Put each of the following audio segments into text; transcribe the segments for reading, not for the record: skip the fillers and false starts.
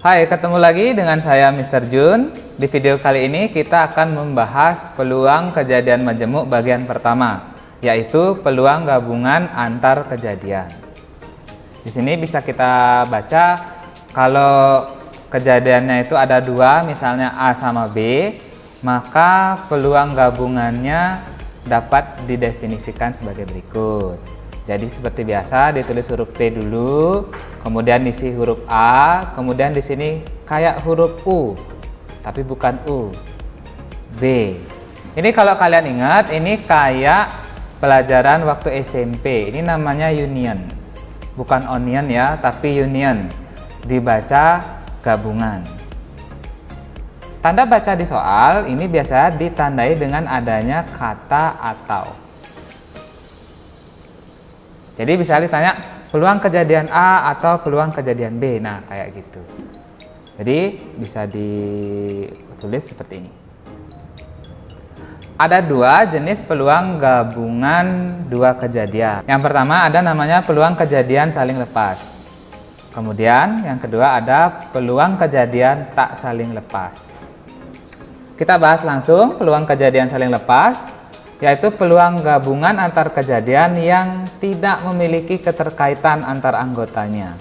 Hai, ketemu lagi dengan saya Mr. Jun. Di video kali ini kita akan membahas peluang kejadian majemuk bagian pertama, yaitu peluang gabungan antar kejadian. Di sini bisa kita baca kalau kejadiannya itu ada dua, misalnya A sama B, maka peluang gabungannya dapat didefinisikan sebagai berikut. Jadi seperti biasa ditulis huruf P dulu, kemudian isi huruf A, kemudian di sini kayak huruf U, tapi bukan U, B. Ini kalau kalian ingat, ini kayak pelajaran waktu SMP. Ini namanya union, bukan onion ya, tapi union. Dibaca gabungan. Tanda baca di soal ini biasa ditandai dengan adanya kata atau. Jadi bisa ditanya peluang kejadian A atau peluang kejadian B. Nah, kayak gitu. Jadi bisa ditulis seperti ini. Ada dua jenis peluang gabungan dua kejadian. Yang pertama ada namanya peluang kejadian saling lepas. Kemudian yang kedua ada peluang kejadian tak saling lepas. Kita bahas langsung peluang kejadian saling lepas, yaitu peluang gabungan antar kejadian yang tidak memiliki keterkaitan antar anggotanya.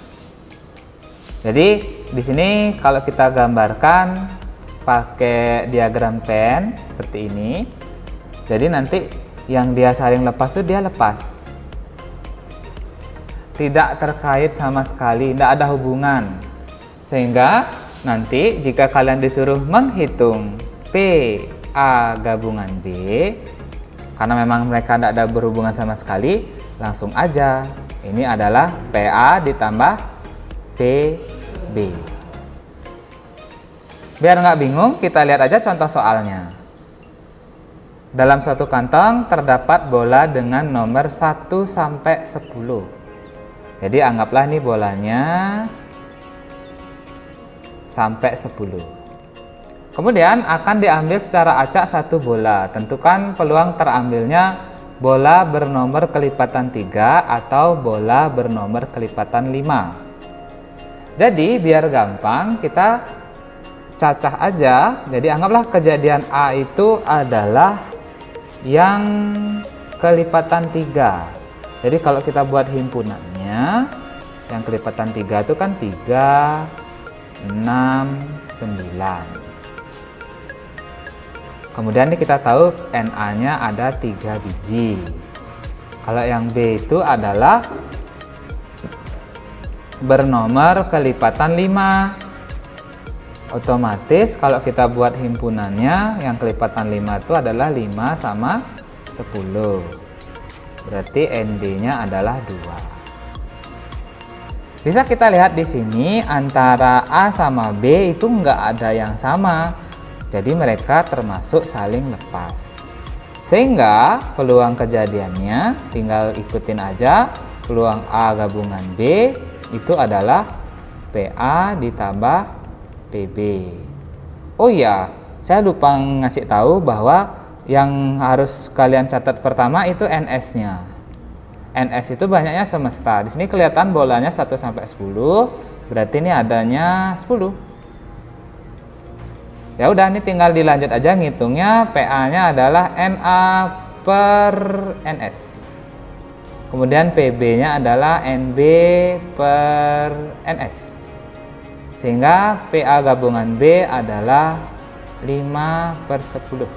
Jadi di sini kalau kita gambarkan pakai diagram pen seperti ini, jadi nanti yang dia saling lepas itu dia lepas, tidak terkait sama sekali, tidak ada hubungan. Sehingga nanti jika kalian disuruh menghitung P A gabungan B, karena memang mereka tidak ada berhubungan sama sekali, langsung aja ini adalah PA ditambah PB. Biar nggak bingung, kita lihat aja contoh soalnya. Dalam suatu kantong terdapat bola dengan nomor 1 sampai 10. Jadi anggaplah ini bolanya sampai 10. Kemudian akan diambil secara acak satu bola. Tentukan peluang terambilnya bola bernomor kelipatan 3 atau bola bernomor kelipatan 5. Jadi biar gampang kita cacah aja. Jadi anggaplah kejadian A itu adalah yang kelipatan 3. Jadi kalau kita buat himpunannya, yang kelipatan 3 itu kan 3, 6, 9. Kemudian kita tahu NA-nya ada 3 biji. Kalau yang B itu adalah bernomor kelipatan 5. Otomatis kalau kita buat himpunannya, yang kelipatan 5 itu adalah 5 sama 10. Berarti NB-nya adalah 2. Bisa kita lihat di sini antara A sama B itu nggak ada yang sama. Jadi mereka termasuk saling lepas. Sehingga peluang kejadiannya tinggal ikutin aja. Peluang A gabungan B itu adalah PA ditambah PB. Oh iya, saya lupa ngasih tahu bahwa yang harus kalian catat pertama itu NS-nya. NS itu banyaknya semesta. Di sini kelihatan bolanya 1 sampai 10, berarti ini adanya 10. Ya udah, ini tinggal dilanjut aja ngitungnya. PA-nya adalah NA per NS. Kemudian PB-nya adalah NB per NS. Sehingga PA gabungan B adalah 5 per 10.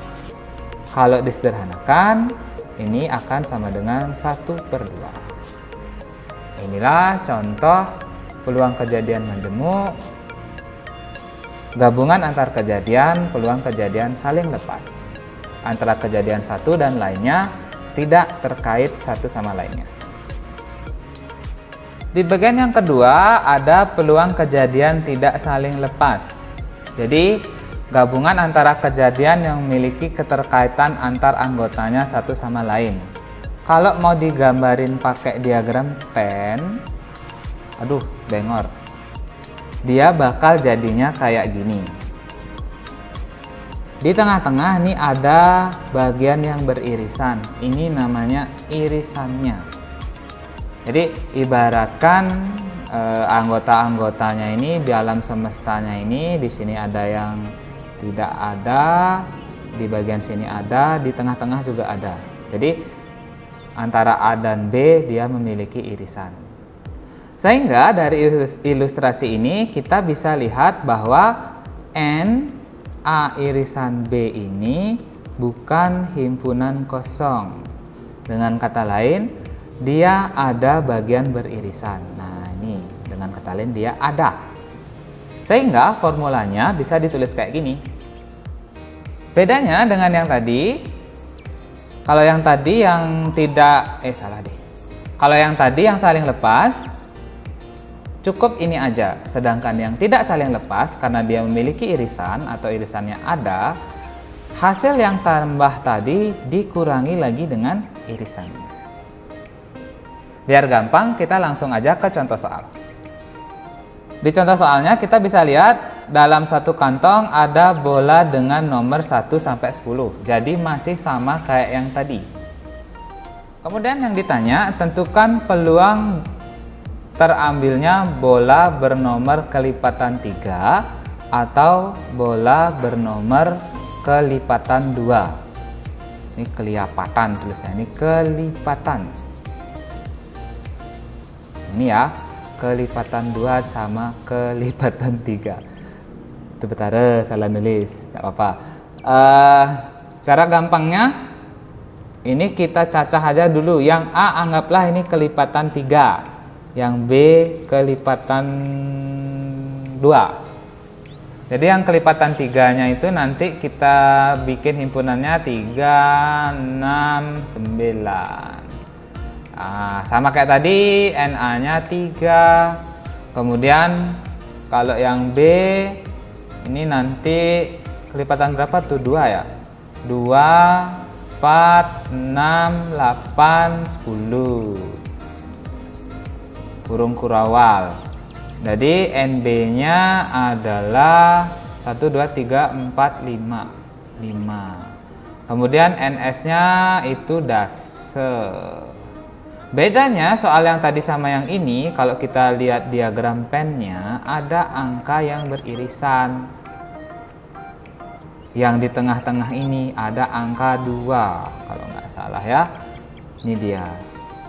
Kalau disederhanakan, ini akan sama dengan 1 per 2. Inilah contoh peluang kejadian majemuk gabungan antar kejadian, peluang kejadian saling lepas antara kejadian satu dan lainnya tidak terkait satu sama lainnya. Di bagian yang kedua ada peluang kejadian tidak saling lepas. Jadi gabungan antara kejadian yang memiliki keterkaitan antar anggotanya satu sama lain. Kalau mau digambarin pakai diagram pen, aduh bengor, dia bakal jadinya kayak gini. Di tengah-tengah nih ada bagian yang beririsan. Ini namanya irisannya. Jadi ibaratkan anggota-anggotanya ini di alam semestanya ini, di sini ada yang tidak ada, di bagian sini ada, di tengah-tengah juga ada. Jadi antara A dan B dia memiliki irisan. Sehingga dari ilustrasi ini kita bisa lihat bahwa N A irisan B ini bukan himpunan kosong. Dengan kata lain, dia ada bagian beririsan. Nah, ini dengan kata lain dia ada. Sehingga formulanya bisa ditulis kayak gini. Bedanya dengan yang tadi, kalau yang tadi yang tidak, kalau yang tadi yang saling lepas, cukup ini aja. Sedangkan yang tidak saling lepas, karena dia memiliki irisan atau irisannya ada, hasil yang tambah tadi dikurangi lagi dengan irisannya. Biar gampang, kita langsung aja ke contoh soal. Di contoh soalnya kita bisa lihat dalam satu kantong ada bola dengan nomor 1 sampai 10. Jadi masih sama kayak yang tadi. Kemudian yang ditanya, tentukan peluang terambilnya bola bernomor kelipatan 3 atau bola bernomor kelipatan 2. Ini kelipatan tulisannya, ini kelipatan. Ini ya, kelipatan 2 sama kelipatan 3. Itu betara salah nulis, tidak apa-apa. Cara gampangnya, ini kita cacah aja dulu. Yang A anggaplah ini kelipatan 3. Yang B kelipatan 2. Jadi yang kelipatan 3-nya itu nanti kita bikin himpunannya 3, 6, 9. Nah, sama kayak tadi, NA-nya 3. Kemudian kalau yang B ini nanti kelipatan berapa tuh? 2 ya? 2, 4, 6, 8, 10. Kurung kurawal. Jadi NB-nya adalah 1, 2, 3, 4, 5. Kemudian NS-nya itu dase. Bedanya soal yang tadi sama yang ini, kalau kita lihat diagram pennya, ada angka yang beririsan. Yang di tengah-tengah ini ada angka 2, kalau nggak salah ya. Ini dia.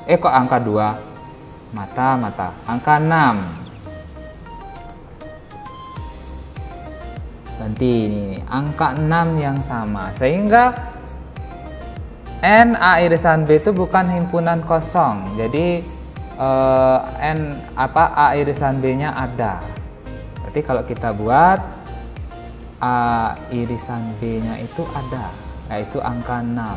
Kok angka 2? Mata, angka 6. Nanti ini angka 6 yang sama. Sehingga N A irisan B itu bukan himpunan kosong. Jadi A irisan B-nya ada. Berarti kalau kita buat A irisan B-nya itu ada, yaitu angka 6.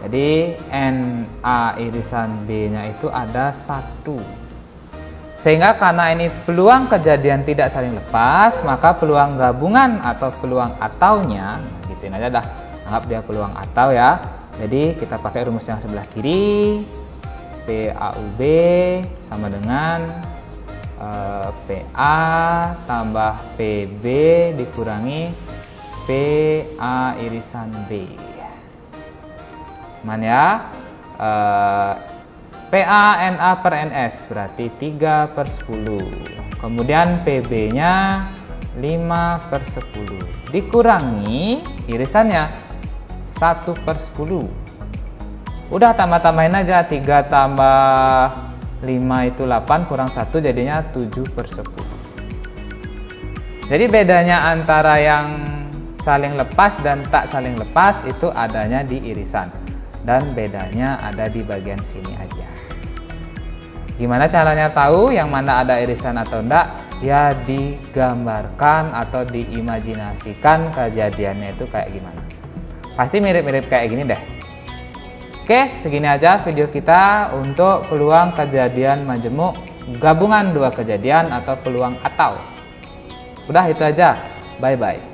Jadi NA irisan B-nya itu ada 1. Sehingga karena ini peluang kejadian tidak saling lepas, maka peluang gabungan atau peluang ataunya, gituin aja dah, anggap dia peluang atau ya. Jadi kita pakai rumus yang sebelah kiri, PAUB sama dengan PA tambah PB dikurangi PA irisan B. Man ya, PA NA per NS berarti 3/10. Kemudian PB nya 5/10 dikurangi irisannya 1/10. Udah tambah-tambahin aja, 3 tambah 5 itu 8 kurang 1 jadinya 7/10. Jadi bedanya antara yang saling lepas dan tak saling lepas itu adanya di irisan. Dan bedanya ada di bagian sini aja. Gimana caranya tahu yang mana ada irisan atau enggak? Ya digambarkan atau diimajinasikan kejadiannya itu kayak gimana. Pasti mirip-mirip kayak gini deh. Oke, segini aja video kita untuk peluang kejadian majemuk gabungan 2 kejadian atau peluang atau. Udah itu aja. Bye-bye.